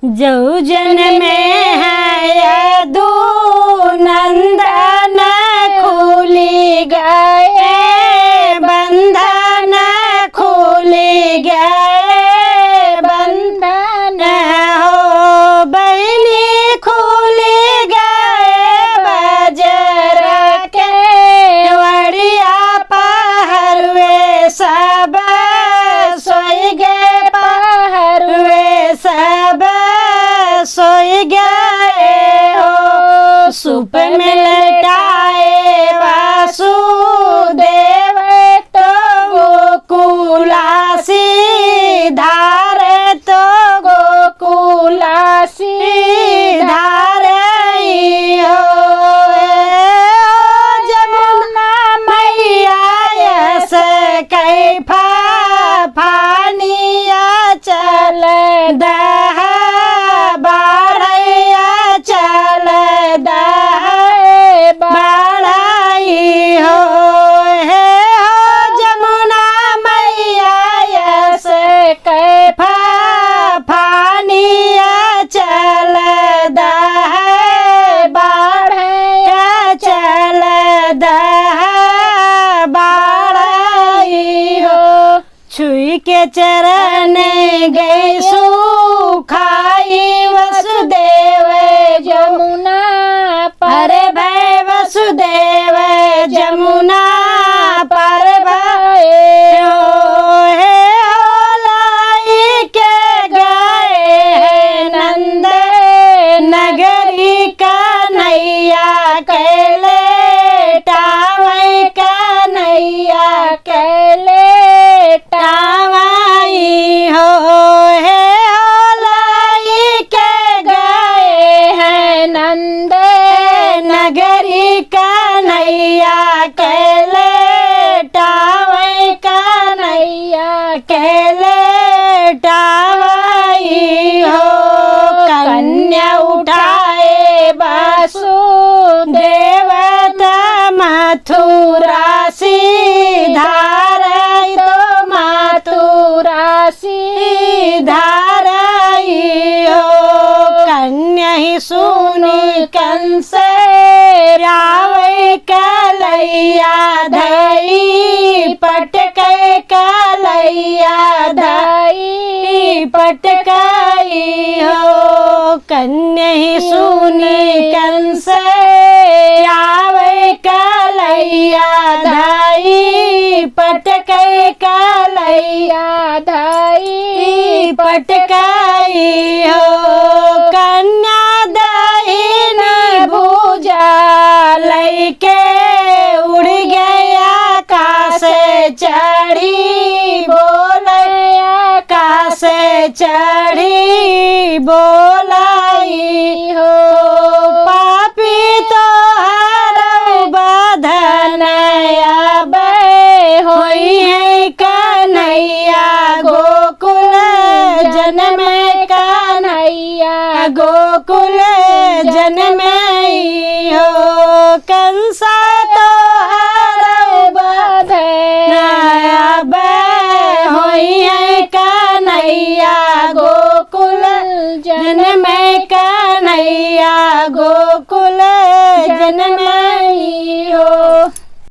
जो जन्म है यदु नंदन खुली गए बंधन खुली गए बंधन हो बहनी खुली गए बजर के वड़िया पहरवे सब सोई गए पहरवे सब सोई गए हो सुप में लटाए वासुदेव तो गोकुलासी धार तो गोकुलासी धार हो जमुना मैया यस कैफा फानिया चल दह बाढ़ैया चल दह बाढ़ई हो जमुना मैया यस कैफा फानिया चल दह बाढ़ैया चल दह बाढ़ई हो छुई के चरण गई सुखाई वसुदेव जमुना पर भय वसुदेव जमुना पर भय लाई के गए है नंद नगरी कन्हैया कैले टावई कन्हैया कैले टावई हो लाई के गए हैं नंद नगरी कन्हैया कैले टावई कन्हैया कैले टावई हो कन्या उठाए वासुदेव मथुरा सीधार तो मथुरा सीधार हो कन्या ही सुनी कंस रावै कलैया धई पटकै कलैया धई पटकै हो कन्या ही सुनी कंस रावै कलैया धई पटकै कलैया धई पटकै हो कन्या दहीन भुजा लैके उड़ गया आकाश चढ़ी बोले आकाश चढ़ी बोलाई हो पापी तो हर बधन अब होई है कन्हैया गोकुल जन्म कन्हैया गोकुल जन्म हो कंसा तो हर बधन अब होई है कन्हैया गोकुल जन्म कन्हैया गोकुल जन्म हो।